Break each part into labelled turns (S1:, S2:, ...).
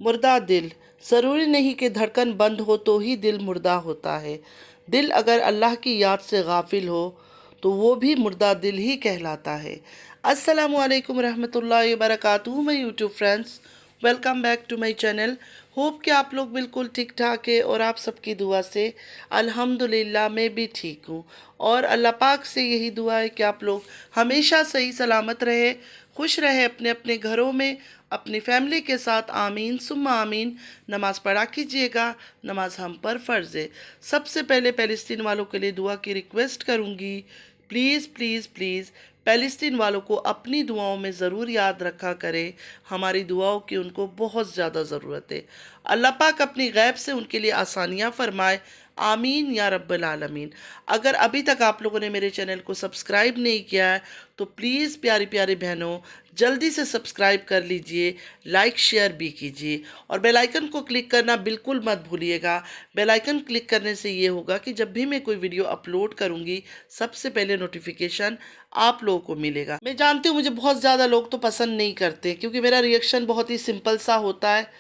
S1: मुर्दा दिल। ज़रूरी नहीं कि धड़कन बंद हो तो ही दिल मुर्दा होता है। दिल अगर अल्लाह की याद से गाफिल हो तो वो भी मुर्दा दिल ही कहलाता है। अस्सलामु अलैकुम रहमतुल्लाहि व बरकातुहू my YouTube friends, welcome back to my channel. Hope कि आप लोग बिल्कुल ठीक ठाक है और आप सबकी दुआ से अल्हम्दुलिल्लाह मैं भी ठीक हूँ। और अल्लाह पाक से यही दुआ है कि आप लोग हमेशा सही सलामत रहे, खुश रहे अपने अपने घरों में, अपनी फैमिली के साथ। आमीन सुम्मा आमीन। नमाज पढ़ा कीजिएगा, नमाज हम पर फ़र्ज़ है। सबसे पहले फ़लस्तीन वालों के लिए दुआ की रिक्वेस्ट करूँगी। प्लीज़ प्लीज़ प्लीज़ फ़लस्तीन वालों को अपनी दुआओं में ज़रूर याद रखा करें। हमारी दुआओं की उनको बहुत ज़्यादा ज़रूरत है। अल्लाह पाक अपनी गैब से उनके लिए आसानियाँ फ़रमाए। आमीन या रब्बल आलमीन। अगर अभी तक आप लोगों ने मेरे चैनल को सब्सक्राइब नहीं किया है तो प्लीज़ प्यारी प्यारी बहनों जल्दी से सब्सक्राइब कर लीजिए, लाइक शेयर भी कीजिए और बेल आइकन को क्लिक करना बिल्कुल मत भूलिएगा। बेल आइकन क्लिक करने से ये होगा कि जब भी मैं कोई वीडियो अपलोड करूँगी सबसे पहले नोटिफिकेशन आप लोगों को मिलेगा। मैं जानती हूँ मुझे बहुत ज़्यादा लोग तो पसंद नहीं करते क्योंकि मेरा रिएक्शन बहुत ही सिंपल सा होता है,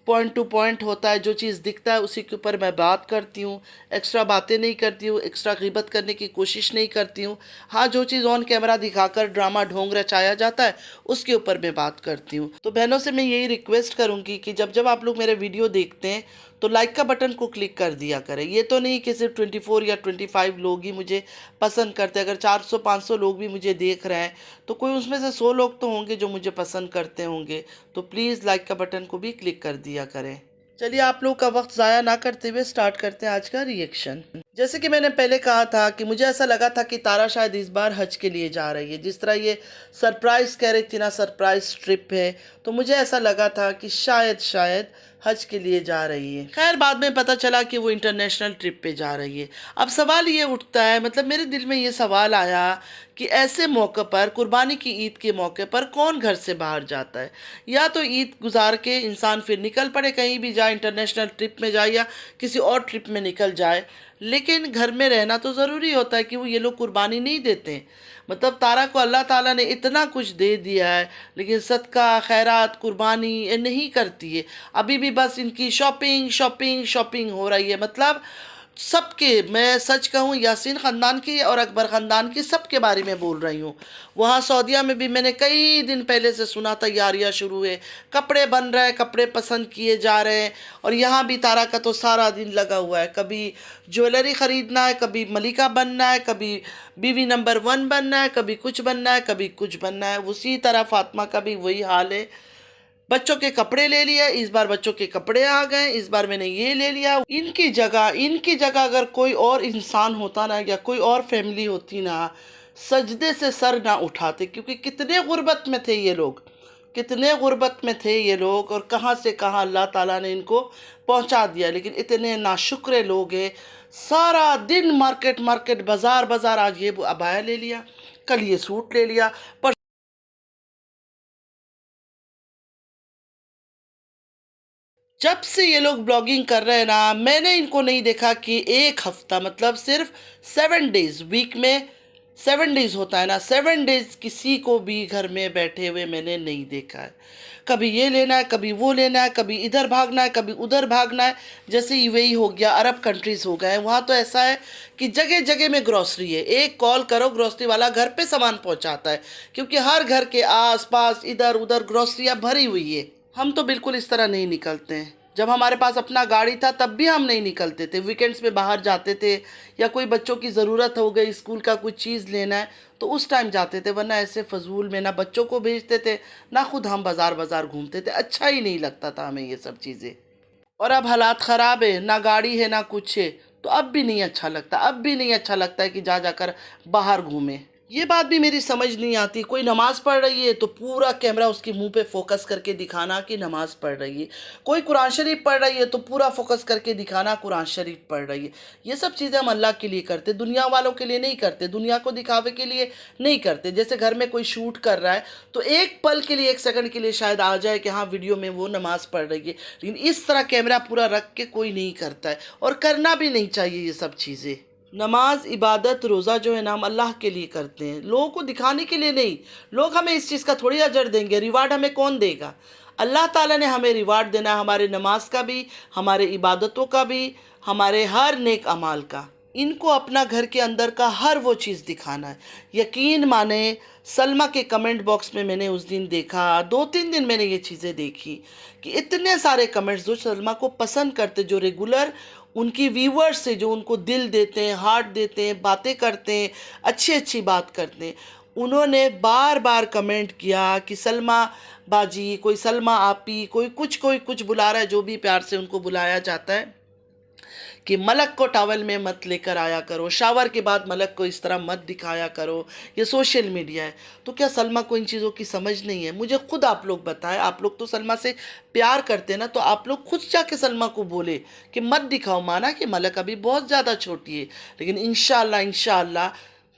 S1: पॉइंट टू पॉइंट होता है। जो चीज़ दिखता है उसी के ऊपर मैं बात करती हूँ, एक्स्ट्रा बातें नहीं करती हूँ, एक्स्ट्रा ग़ीबत करने की कोशिश नहीं करती हूँ। हाँ, जो चीज़ ऑन कैमरा दिखाकर ड्रामा ढोंग रचाया जाता है उसके ऊपर मैं बात करती हूँ। तो बहनों से मैं यही रिक्वेस्ट करूँगी कि जब जब आप लोग मेरे वीडियो देखते हैं तो लाइक का बटन को क्लिक कर दिया करें। ये तो नहीं कि सिर्फ 24 या 25 लोग ही मुझे पसंद करते हैं। अगर 400-500 लोग भी मुझे देख रहे हैं तो कोई उसमें से 100 लोग तो होंगे जो मुझे पसंद करते होंगे। तो प्लीज़ लाइक का बटन को भी क्लिक कर दिया करें। चलिए आप लोग का वक्त ज़ाया ना करते हुए स्टार्ट करते हैं आज का रिएक्शन। जैसे कि मैंने पहले कहा था कि मुझे ऐसा लगा था कि तारा शायद इस बार हज के लिए जा रही है। जिस तरह ये सरप्राइज़ कह रही थी ना, सरप्राइज़ ट्रिप है, तो मुझे ऐसा लगा था कि शायद हज के लिए जा रही है। खैर बाद में पता चला कि वो इंटरनेशनल ट्रिप पे जा रही है। अब सवाल ये उठता है, मतलब मेरे दिल में ये सवाल आया कि ऐसे मौके पर, कुर्बानी की ईद के मौके पर कौन घर से बाहर जाता है? या तो ईद गुजार के इंसान फिर निकल पड़े, कहीं भी जाए, इंटरनेशनल ट्रिप में जाए या किसी और ट्रिप में निकल जाए, लेकिन घर में रहना तो ज़रूरी होता है कि वो ये लोग कुर्बानी नहीं देते हैं। मतलब तारा को अल्लाह ताला ने इतना कुछ दे दिया है लेकिन सदका खैरात कुर्बानी ये नहीं करती है। अभी भी बस इनकी शॉपिंग शॉपिंग शॉपिंग हो रही है। मतलब सबके, मैं सच कहूँ यासीन ख़ानदान की और अकबर ख़ानदान की, सबके बारे में बोल रही हूँ। वहाँ सऊदीया में भी मैंने कई दिन पहले से सुना तैयारियाँ शुरू है, कपड़े बन रहे हैं, कपड़े पसंद किए जा रहे हैं। और यहाँ भी तारा का तो सारा दिन लगा हुआ है, कभी ज्वेलरी ख़रीदना है, कभी मलिका बनना है, कभी बीवी नंबर 1 बनना है, कभी कुछ बनना है, कभी कुछ बनना है। उसी तरह फातिमा का भी वही हाल है। बच्चों के कपड़े ले लिए, इस बार बच्चों के कपड़े आ गए, इस बार मैंने ये ले लिया। इनकी जगह अगर कोई और इंसान होता ना या कोई और फैमिली होती ना, सजदे से सर ना उठाते। क्योंकि कितने गुर्बत में थे ये लोग, कितने गुर्बत में थे ये लोग और कहाँ से कहाँ अल्लाह ताला ने इनको पहुँचा दिया। लेकिन इतने नाशुक्र लोग हैं, सारा दिन मार्केट मार्केट, बाज़ार बाज़ार। आज ये अबाया ले लिया, कल ये सूट ले लिया, पर जब से ये लोग ब्लॉगिंग कर रहे हैं ना, मैंने इनको नहीं देखा कि एक हफ्ता, मतलब सिर्फ 7 डेज, वीक में 7 डेज होता है ना, 7 डेज किसी को भी घर में बैठे हुए मैंने नहीं देखा है। कभी ये लेना है, कभी वो लेना है, कभी इधर भागना है, कभी उधर भागना है। जैसे यूएई हो गया, अरब कंट्रीज़ हो गए, वहाँ तो ऐसा है कि जगह जगह में ग्रॉसरी है। एक कॉल करो, ग्रॉसरी वाला घर पे सामान पहुँचाता है, क्योंकि हर घर के आस पास इधर उधर ग्रॉसरियाँ भरी हुई है। हम तो बिल्कुल इस तरह नहीं निकलते हैं। जब हमारे पास अपना गाड़ी था तब भी हम नहीं निकलते थे। वीकेंड्स में बाहर जाते थे या कोई बच्चों की ज़रूरत हो गई, स्कूल का कुछ चीज़ लेना है तो उस टाइम जाते थे, वरना ऐसे फजूल में ना बच्चों को भेजते थे ना खुद हम बाज़ार बाज़ार घूमते थे। अच्छा ही नहीं लगता था हमें ये सब चीज़ें। और अब हालात ख़राब है, ना गाड़ी है ना कुछ है, तो अब भी नहीं अच्छा लगता। अब भी नहीं अच्छा लगता है कि जा जाकर बाहर घूमें। ये बात भी मेरी समझ नहीं आती, कोई नमाज़ पढ़ रही है तो पूरा कैमरा उसके मुंह पे फोकस करके दिखाना कि नमाज़ पढ़ रही है। कोई कुरान शरीफ पढ़ रही है तो पूरा फोकस करके दिखाना कुरान शरीफ पढ़ रही है। ये सब चीज़ें हम अल्लाह के लिए करते, दुनिया वालों के लिए नहीं करते, दुनिया को दिखावे के लिए नहीं करते। जैसे घर में कोई शूट कर रहा है तो एक पल के लिए, 1 सेकंड के लिए शायद आ जाए कि हाँ वीडियो में वो नमाज़ पढ़ रही है, लेकिन इस तरह कैमरा पूरा रख के कोई नहीं करता है और करना भी नहीं चाहिए ये सब चीज़ें। नमाज, इबादत, रोज़ा जो है ना हम अल्लाह के लिए करते हैं, लोगों को दिखाने के लिए नहीं। लोग हमें इस चीज़ का थोड़ी अजर देंगे, रिवार्ड हमें कौन देगा? अल्लाह ताला ने हमें रिवार्ड देना है, हमारे नमाज का भी, हमारे इबादतों का भी, हमारे हर नेक अमाल का। इनको अपना घर के अंदर का हर वो चीज़ दिखाना है। यकीन माने सलमा के कमेंट बॉक्स में मैंने उस दिन देखा, 2-3 दिन मैंने ये चीज़ें देखी कि इतने सारे कमेंट्स जो सलमा को पसंद करते, जो रेगुलर उनकी व्यूअर्स से, जो उनको दिल देते हैं, हार्ट देते हैं, बातें करते हैं, अच्छी अच्छी बात करते हैं, उन्होंने बार बार कमेंट किया कि सलमा बाजी, कोई सलमा आपी, कोई कुछ बुला रहा है, जो भी प्यार से उनको बुलाया जाता है, कि मलक को टॉवल में मत लेकर आया करो, शावर के बाद मलक को इस तरह मत दिखाया करो, ये सोशल मीडिया है। तो क्या सलमा को इन चीज़ों की समझ नहीं है? मुझे खुद आप लोग बताएं, आप लोग तो सलमा से प्यार करते हैं ना, तो आप लोग खुद जाके सलमा को बोले कि मत दिखाओ। माना कि मलक अभी बहुत ज़्यादा छोटी है, लेकिन इंशाअल्लाह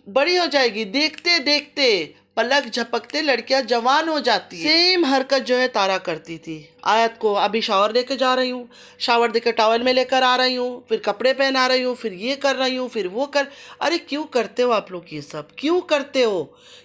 S1: बड़ी हो जाएगी। देखते देखते पलक झपकते लड़कियां जवान हो जाती है। सेम हरकत जो है तारा करती थी। आयत को अभी शावर लेके जा रही हूँ, शावर देकर टॉवल में लेकर आ रही हूँ, फिर कपड़े पहना रही हूँ, फिर ये कर रही हूँ, फिर वो कर। अरे क्यों करते हो आप लोग ये सब? क्यों करते हो?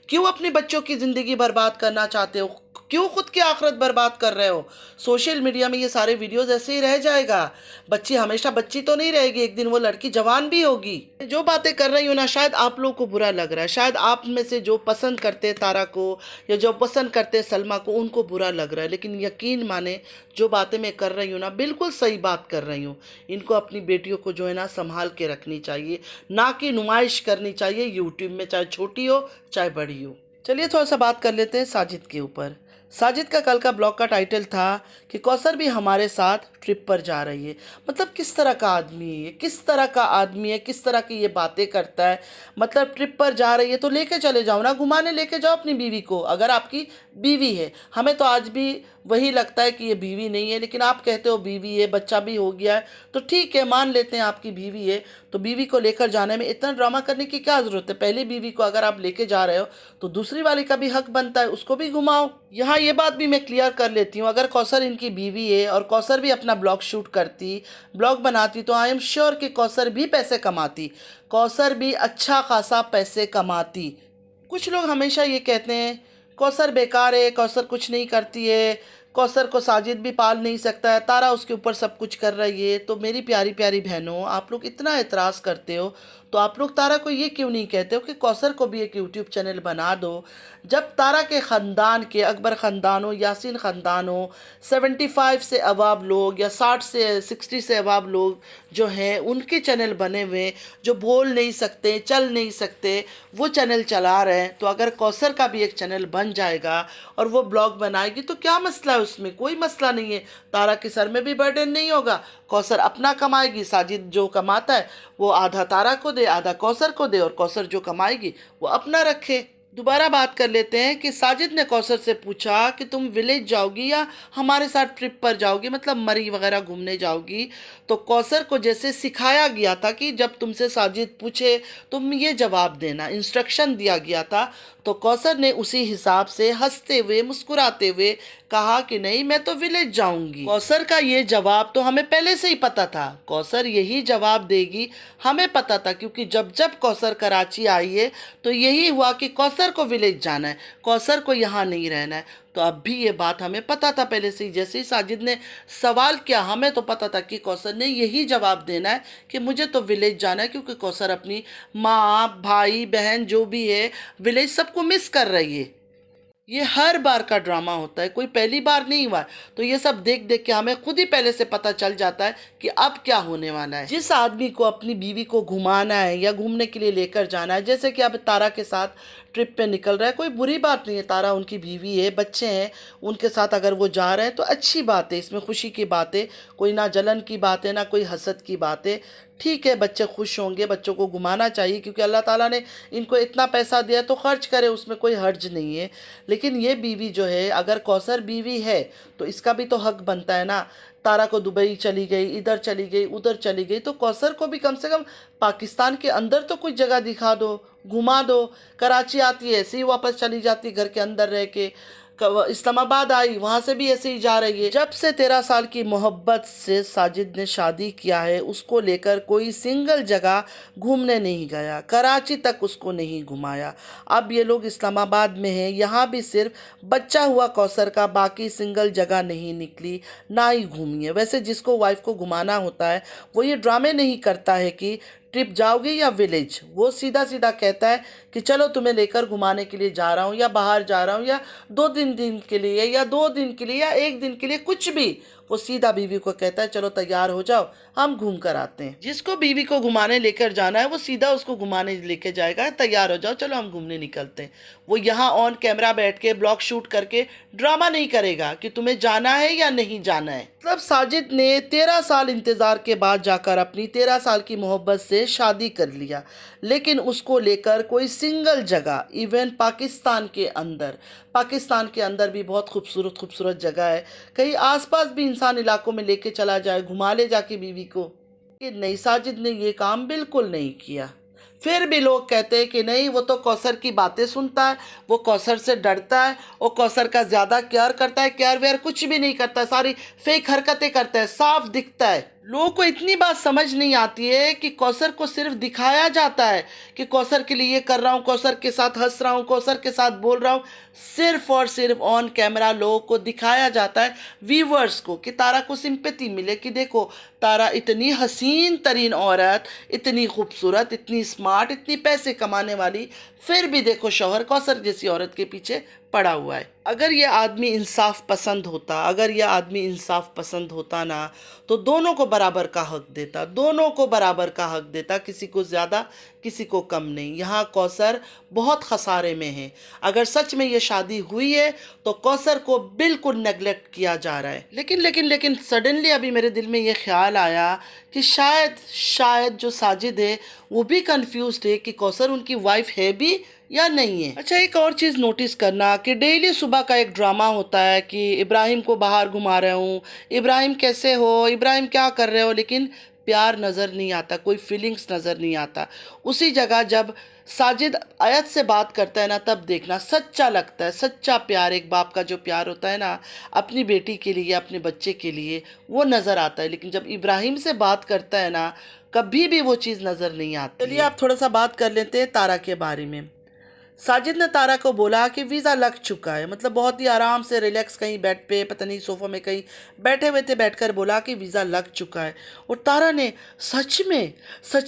S1: क्यों अपने बच्चों की ज़िंदगी बर्बाद करना चाहते हो? क्यों खुद की आखिरत बर्बाद कर रहे हो? सोशल मीडिया में ये सारे वीडियोस ऐसे ही रह जाएगा। बच्ची हमेशा बच्ची तो नहीं रहेगी, एक दिन वो लड़की जवान भी होगी। जो बातें कर रही हूँ ना, शायद आप लोग को बुरा लग रहा है, शायद आप में से जो पसंद करते तारा को या जो पसंद करते सलमा को, उनको बुरा लग रहा है, लेकिन यकीन माने जो बातें मैं कर रही हूँ ना, बिल्कुल सही बात कर रही हूँ। इनको अपनी बेटियों को जो है ना संभाल के रखनी चाहिए, ना कि नुमाइश करनी चाहिए यूट्यूब में, चाहे छोटी हो चाहे बड़ी हो। चलिए थोड़ा सा बात कर लेते हैं साजिद के ऊपर। साजिद का कल का ब्लॉग का टाइटल था कि कौसर भी हमारे साथ ट्रिप पर जा रही है। मतलब किस तरह का आदमी है ये, किस तरह का आदमी है, किस तरह की ये बातें करता है। मतलब ट्रिप पर जा रही है तो लेके चले जाओ ना, घुमाने लेके जाओ अपनी बीवी को, अगर आपकी बीवी है। हमें तो आज भी वही लगता है कि ये बीवी नहीं है, लेकिन आप कहते हो बीवी है, बच्चा भी हो गया है, तो ठीक है, मान लेते हैं आपकी बीवी है। तो बीवी को लेकर जाने में इतना ड्रामा करने की क्या ज़रूरत है? पहली बीवी को अगर आप लेके जा रहे हो तो दूसरी वाली का भी हक बनता है, उसको भी घुमाओ। यहाँ ये बात भी मैं क्लियर कर लेती हूँ, अगर कौसर इनकी बीवी है और कौसर भी अपना ब्लॉग शूट करती, ब्लॉग बनाती, तो आई एम श्योर कि कौसर भी पैसे कमाती, कौसर भी अच्छा खासा पैसे कमाती। कुछ लोग हमेशा ये कहते हैं कौसर बेकार है, कौसर कुछ नहीं करती है, कौसर को साजिद भी पाल नहीं सकता है, तारा उसके ऊपर सब कुछ कर रही है। तो मेरी प्यारी प्यारी बहनों, आप लोग इतना एतराज़ करते हो तो आप लोग तारा को ये क्यों नहीं कहते हो कि कौसर को भी एक यूट्यूब चैनल बना दो? जब तारा के ख़ानदान के, अकबर ख़ानदान हो, यासीन ख़ानदान हो, 75 से अवाब लोग या 60 से अवाब लोग जो हैं, उनके चैनल बने हुए, जो बोल नहीं सकते, चल नहीं सकते, वो चैनल चला रहे हैं, तो अगर कौसर का भी एक चैनल बन जाएगा और वो ब्लॉग बनाएगी तो क्या मसला है? उसमें कोई मसला नहीं है। तारा के सर में भी बर्डन नहीं होगा, कौसर अपना कमाएगी, साजिद जो कमाता है वो आधा तारा को दे, आधा कौसर को दे, और कौसर जो कमाएगी वो अपना रखे। दोबारा बात कर लेते हैं कि साजिद ने कौसर से पूछा कि तुम विलेज जाओगी या हमारे साथ ट्रिप पर जाओगी, मतलब मरी वगैरह घूमने जाओगी? तो कौसर को जैसे सिखाया गया था कि जब तुमसे साजिद पूछे तुम ये जवाब देना, इंस्ट्रक्शन दिया गया था, तो कौसर ने उसी हिसाब से हंसते हुए, मुस्कुराते हुए कहा कि नहीं, मैं तो विलेज जाऊंगी। कौसर का ये जवाब तो हमें पहले से ही पता था, कौसर यही जवाब देगी, हमें पता था, क्योंकि जब जब कौसर कराची आई है तो यही हुआ कि कौसर को विलेज जाना है, कौसर को यहाँ नहीं रहना है। तो अब भी ये बात हमें पता था पहले से ही। जैसे ही साजिद ने सवाल किया, हमें तो पता था कि कौसर ने यही जवाब देना है कि मुझे तो विलेज जाना है, क्योंकि कौसर अपनी माँ, भाई, बहन जो भी है, विलेज सबको मिस कर रही है। ये हर बार का ड्रामा होता है, कोई पहली बार नहीं हुआ। तो ये सब देख देख के हमें खुद ही पहले से पता चल जाता है कि अब क्या होने वाला है। जिस आदमी को अपनी बीवी को घुमाना है या घूमने के लिए लेकर जाना है, जैसे कि अब तारा के साथ ट्रिप पे निकल रहा है, कोई बुरी बात नहीं है, तारा उनकी बीवी है, बच्चे हैं, उनके साथ अगर वो जा रहे हैं तो अच्छी बात है, इसमें खुशी की बात है, कोई ना जलन की बात है, ना कोई हसद की बात है। ठीक है, बच्चे खुश होंगे, बच्चों को घुमाना चाहिए, क्योंकि अल्लाह ताला ने इनको इतना पैसा दिया तो खर्च करे, उसमें कोई हर्ज नहीं है। लेकिन ये बीवी जो है, अगर कौसर बीवी है तो इसका भी तो हक बनता है ना। तारा को दुबई चली गई, इधर चली गई, उधर चली गई, तो कौसर को भी कम से कम पाकिस्तान के अंदर तो कुछ जगह दिखा दो, घुमा दो। कराची आती है ऐसे ही वापस चली जाती घर के अंदर रह के। इस्लामाबाद आई, वहाँ से भी ऐसे ही जा रही है। जब से 13 साल की मोहब्बत से साजिद ने शादी किया है, उसको लेकर कोई सिंगल जगह घूमने नहीं गया, कराची तक उसको नहीं घुमाया। अब ये लोग इस्लामाबाद में हैं, यहाँ भी सिर्फ बच्चा हुआ कौसर का, बाकी सिंगल जगह नहीं निकली, ना ही घूमी है। वैसे जिसको वाइफ को घुमाना होता है वो ये ड्रामे नहीं करता है कि ट्रिप जाओगे या विलेज, वो सीधा सीधा कहता है कि चलो तुम्हें लेकर घुमाने के लिए जा रहा हूँ, या बाहर जा रहा हूँ, या 2 दिन के लिए, या 2 दिन के लिए, या 1 दिन के लिए, कुछ भी। वो सीधा बीवी को कहता है चलो तैयार हो जाओ, हम घूम कर आते हैं। जिसको बीवी को घुमाने लेकर जाना है वो सीधा उसको घुमाने लेके जाएगा, तैयार हो जाओ चलो हम घूमने निकलते हैं। वो यहाँ ऑन कैमरा बैठ के ब्लॉग शूट करके ड्रामा नहीं करेगा कि तुम्हें जाना है या नहीं जाना है। मतलब साजिद ने 13 साल इंतज़ार के बाद जाकर अपनी 13 साल की मोहब्बत से शादी कर लिया, लेकिन उसको लेकर कोई सिंगल जगह, इवन पाकिस्तान के अंदर भी बहुत खूबसूरत खूबसूरत जगह है, कहीं आसपास भी इंसान इलाकों में लेके चला जाए, घुमा ले जाके बीवी को, कि नहीं, साजिद ने ये काम बिल्कुल नहीं किया। फिर भी लोग कहते हैं कि नहीं, वो तो कौसर की बातें सुनता है, वो कौसर से डरता है, वो कौसर का ज़्यादा केयर करता है। केयर वेयर कुछ भी नहीं करता है, सारी फेक हरकतें करता है, साफ दिखता है। लोगों को इतनी बात समझ नहीं आती है कि कौसर को सिर्फ दिखाया जाता है कि कौसर के लिए ये कर रहा हूँ, कौसर के साथ हंस रहा हूँ, कौसर के साथ बोल रहा हूँ। सिर्फ और सिर्फ ऑन कैमरा लोगों को दिखाया जाता है, व्यूवर्स को, कि तारा को सिंपैथी मिले कि देखो तारा इतनी हसीन तरीन औरत, इतनी खूबसूरत, इतनी स्मार्ट, इतनी पैसे कमाने वाली, फिर भी देखो शौहर कौसर जैसी औरत के पीछे पड़ा हुआ है। अगर ये आदमी इंसाफ पसंद होता ना, तो दोनों को बराबर का हक देता, किसी को ज़्यादा किसी को कम नहीं। यहाँ कौसर बहुत खसारे में है। अगर सच में ये शादी हुई है तो कौसर को बिल्कुल नेगलेक्ट किया जा रहा है। लेकिन सडनली अभी मेरे दिल में ये ख्याल आया कि शायद जो साजिद है वो भी कंफ्यूज्ड है कि कौसर उनकी वाइफ है भी या नहीं है। अच्छा, एक और चीज़ नोटिस करना कि डेली सुबह का एक ड्रामा होता है कि इब्राहिम को बाहर घुमा रहे हूँ, इब्राहिम कैसे हो, इब्राहिम क्या कर रहे हो, लेकिन प्यार नज़र नहीं आता, कोई फीलिंग्स नज़र नहीं आता। उसी जगह जब साजिद आयत से बात करता है ना, तब देखना सच्चा लगता है, सच्चा प्यार, एक बाप का जो प्यार होता है ना अपनी बेटी के लिए, अपने बच्चे के लिए, वो नज़र आता है। लेकिन जब इब्राहिम से बात करता है ना, कभी भी वो चीज़ नज़र नहीं आती। चलिए आप थोड़ा सा बात कर लेते हैं तारा के बारे में। साजिद ने तारा को बोला कि वीज़ा लग चुका है, मतलब बहुत ही आराम से रिलैक्स कहीं बेड पे, पता नहीं सोफ़ा में कहीं बैठे हुए थे, बैठकर बोला कि वीज़ा लग चुका है। और तारा ने सच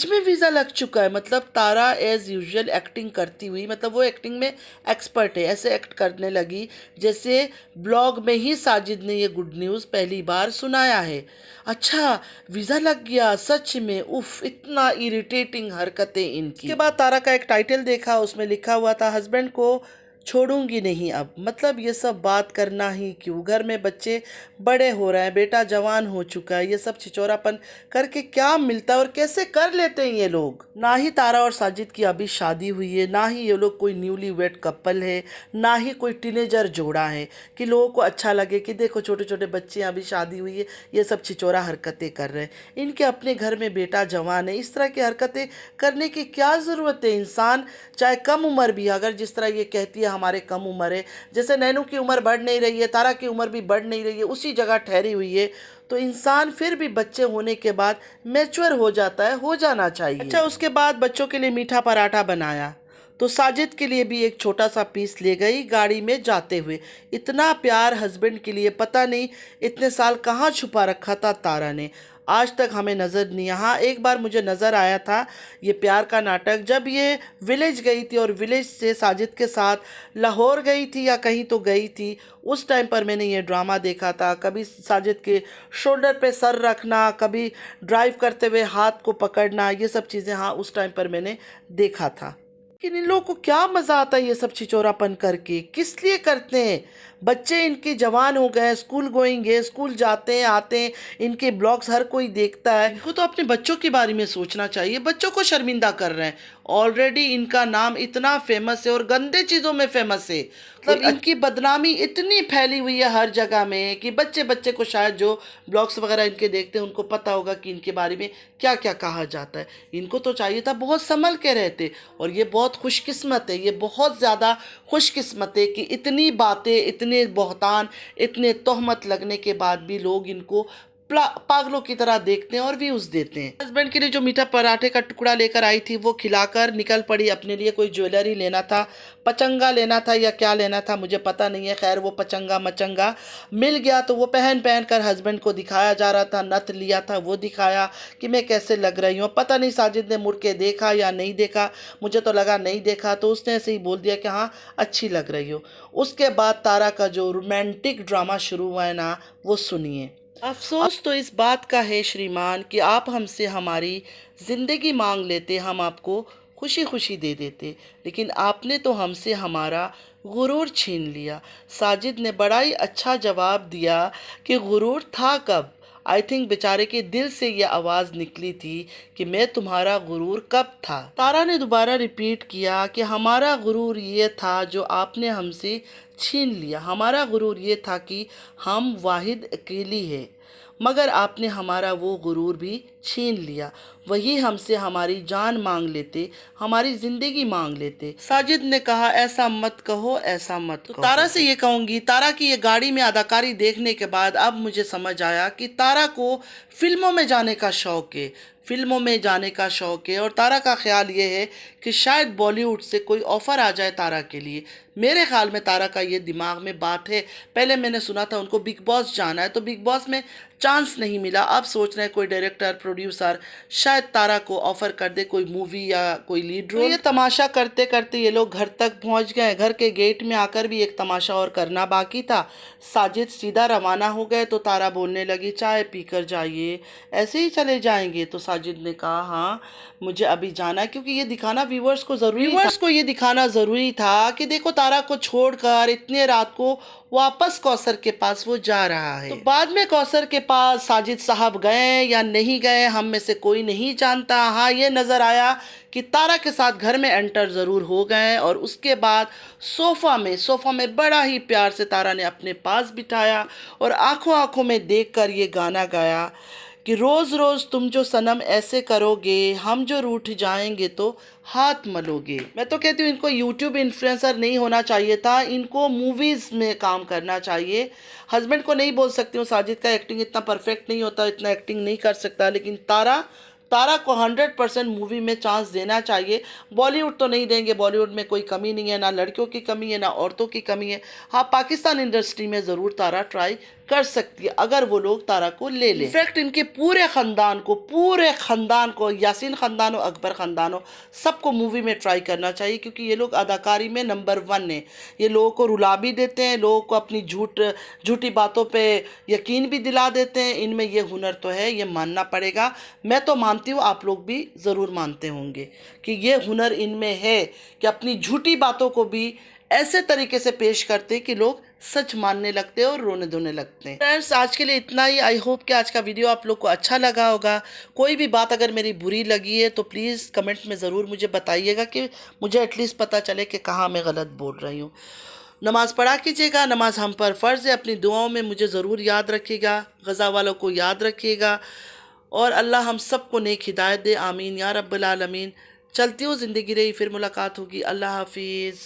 S1: में वीज़ा लग चुका है। मतलब तारा एज़ यूजुअल एक्टिंग करती हुई, मतलब वो एक्टिंग में एक्सपर्ट है, ऐसे एक्ट करने लगी जैसे ब्लॉग में ही साजिद ने ये गुड न्यूज़ पहली बार सुनाया है। अच्छा, वीज़ा लग गया सच में, उफ, इतना इरिटेटिंग हरकतें इनकी। के बाद तारा का एक टाइटल देखा, उसमें लिखा हुआ था हस्बैंड को छोड़ूंगी नहीं अब। मतलब ये सब बात करना ही क्यों, घर में बच्चे बड़े हो रहे हैं, बेटा जवान हो चुका है, ये सब छिचोरापन करके क्या मिलता है और कैसे कर लेते हैं ये लोग। ना ही तारा और साजिद की अभी शादी हुई है, ना ही ये लोग कोई न्यूली वेड कपल है, ना ही कोई टीनेजर जोड़ा है कि लोगों को अच्छा लगे कि देखो छोटे छोटे बच्चे, अभी शादी हुई है, ये सब छिचोरा हरकतें कर रहे हैं। इनके अपने घर में बेटा जवान है, इस तरह की हरकतें करने की क्या ज़रूरत है। इंसान चाहे कम उम्र भी, अगर जिस तरह ये कहती है हमारे कम उम्र है, जैसे नैनू की उम्र बढ़ नहीं रही है, तारा की उम्र भी बढ़ नहीं रही है, उसी जगह ठहरी हुई है, तो इंसान फिर भी बच्चे होने के बाद मैच्योर हो जाता है, हो जाना चाहिए। अच्छा, उसके बाद बच्चों के लिए मीठा पराठा बनाया तो साजिद के लिए भी एक छोटा सा पीस ले गई गाड़ी में जाते हुए। इतना प्यार हस्बैंड के लिए पता नहीं इतने साल कहाँ छुपा रखा था तारा ने, आज तक हमें नज़र नहीं। हाँ, एक बार मुझे नज़र आया था ये प्यार का नाटक, जब ये विलेज गई थी और विलेज से साजिद के साथ लाहौर गई थी या कहीं तो गई थी, उस टाइम पर मैंने ये ड्रामा देखा था। कभी साजिद के शोल्डर पे सर रखना, कभी ड्राइव करते हुए हाथ को पकड़ना, ये सब चीज़ें हाँ उस टाइम पर मैंने देखा था। लेकिन इन लोगों को क्या मज़ा आता है ये सब छिचोरापन करके, किस लिए करते हैं। बच्चे इनके जवान हो गए, स्कूल गोइंग है, स्कूल जाते हैं आते हैं, इनके ब्लॉग्स हर कोई देखता है। इनको तो अपने बच्चों के बारे में सोचना चाहिए, बच्चों को शर्मिंदा कर रहे हैं। ऑलरेडी इनका नाम इतना फेमस है और गंदे चीज़ों में फेमस है, मतलब इनकी बदनामी इतनी फैली हुई है हर जगह में कि बच्चे को शायद जो ब्लॉग्स वगैरह इनके देखते हैं उनको पता होगा कि इनके बारे में क्या क्या कहा जाता है। इनको तो चाहिए था बहुत संभल के रहते, और ये बहुत खुशकिस्मत है, ये बहुत ज़्यादा खुशकिस्मत है कि इतनी बातें, इतनी इतने बहतान, इतने तोहमत लगने के बाद भी लोग इनको पागलों की तरह देखते हैं और व्यूज देते हैं। हस्बैंड के लिए जो मीठा पराठे का टुकड़ा लेकर आई थी वो खिलाकर निकल पड़ी। अपने लिए कोई ज्वेलरी लेना था, पचंगा लेना था या क्या लेना था मुझे पता नहीं है। खैर वो पचंगा मचंगा मिल गया तो वो पहन पहन कर हस्बैंड को दिखाया जा रहा था। नथ लिया था वो दिखाया कि मैं कैसे लग रही हूँ। पता नहीं साजिद ने मुड़ के देखा या नहीं देखा, मुझे तो लगा नहीं देखा, तो उसने ऐसे ही बोल दिया कि हाँ अच्छी लग रही हो। उसके बाद तारा का जो रोमांटिक ड्रामा शुरू हुआ है ना, वो सुनिए। अफसोस तो इस बात का है श्रीमान कि आप हमसे हमारी ज़िंदगी मांग लेते, हम आपको खुशी खुशी दे देते, लेकिन आपने तो हमसे हमारा गुरूर छीन लिया। साजिद ने बड़ा ही अच्छा जवाब दिया कि गुरूर था कब। आई थिंक बेचारे के दिल से ये आवाज़ निकली थी कि मैं तुम्हारा गुरूर कब था। तारा ने दोबारा रिपीट किया कि हमारा गुरूर ये था जो आपने हमसे छीन लिया। हमारा गुरूर ये था कि हम वाहिद अकेली है, मगर आपने हमारा वो गुरूर भी छीन लिया। वही हमसे हमारी जान मांग लेते, हमारी ज़िंदगी मांग लेते। साजिद ने कहा ऐसा मत कहो, ऐसा मत कहो। तारा से ये कहूँगी, तारा की ये गाड़ी में अदाकारी देखने के बाद अब मुझे समझ आया कि तारा को फिल्मों में जाने का शौक़ है, फिल्मों में जाने का शौक़ है। और तारा का ख्याल ये है कि शायद बॉलीवुड से कोई ऑफ़र आ जाए तारा के लिए। मेरे ख्याल में तारा का ये दिमाग में बात है। पहले मैंने सुना था उनको बिग बॉस जाना है, तो बिग बॉस में चांस नहीं मिला। अब सोच रहे हैं कोई डायरेक्टर प्रोड्यूसर शायद तारा को ऑफ़र कर दे कोई मूवी या कोई लीड रोल। ये तमाशा करते करते ये लोग घर तक पहुंच गए। घर के गेट में आकर भी एक तमाशा और करना बाकी था। साजिद सीधा रवाना हो गए तो तारा बोलने लगी चाय पी कर जाइए, ऐसे ही चले जाएंगे। तो साजिद ने कहा हाँ मुझे अभी जाना है, क्योंकि ये दिखाना व्यूवर्स को ये दिखाना ज़रूरी था कि देखो तारा को छोड़कर इतने रात को वापस कौसर के पास वो जा रहा है। तो बाद में कौसर के पास साजिद साहब गए या नहीं गए हम में से कोई नहीं जानता। हाँ ये नज़र आया कि तारा के साथ घर में एंटर ज़रूर हो गए और उसके बाद सोफ़ा में बड़ा ही प्यार से तारा ने अपने पास बिठाया और आंखों आंखों में देखकर ये गाना गाया कि रोज़ रोज़ तुम जो सनम ऐसे करोगे, हम जो रूठ जाएंगे तो हाथ मलोगे। मैं तो कहती हूँ इनको यूट्यूब इन्फ्लुएंसर नहीं होना चाहिए था, इनको मूवीज़ में काम करना चाहिए। हस्बैंड को नहीं बोल सकती हूँ, साजिद का एक्टिंग इतना परफेक्ट नहीं होता, इतना एक्टिंग नहीं कर सकता, लेकिन तारा को 100% मूवी में चांस देना चाहिए। बॉलीवुड तो नहीं देंगे, बॉलीवुड में कोई कमी नहीं है, ना लड़कियों की कमी है ना औरतों की कमी है। हाँ पाकिस्तान इंडस्ट्री में ज़रूर तारा ट्राई कर सकती है अगर वो लोग तारा को ले लें। इनफैक्ट इनके पूरे ख़ानदान को यासीन ख़ानदान हो, अकबर ख़ानदान हो, सबको मूवी में ट्राई करना चाहिए, क्योंकि ये लोग अदाकारी में नंबर 1 है। ये लोगों को रुला भी देते हैं, लोगों को अपनी झूठी बातों पे यकीन भी दिला देते हैं। इनमें ये हुनर तो है, ये मानना पड़ेगा। मैं तो मानती हूँ, आप लोग भी ज़रूर मानते होंगे कि ये हुनर इनमें है कि अपनी झूठी बातों को भी ऐसे तरीके से पेश करते कि लोग सच मानने लगते हैं और रोने धोने लगते हैं। फ्रेंड्स आज के लिए इतना ही। आई होप कि आज का वीडियो आप लोग को अच्छा लगा होगा। कोई भी बात अगर मेरी बुरी लगी है तो प्लीज़ कमेंट में ज़रूर मुझे बताइएगा कि मुझे एटलीस्ट पता चले कि कहाँ मैं गलत बोल रही हूँ। नमाज़ पढ़ा कीजिएगा, नमाज हम पर फ़र्ज़ है। अपनी दुआओं में मुझे ज़रूर याद रखिएगा, गज़ा वालों को याद रखिएगा और अल्लाह हम सबको नेक हिदायत दे। आमीन या रब्बल आलमीन। चलती हूँ, ज़िंदगी रही, फिर मुलाकात होगी। अल्लाह हाफिज़।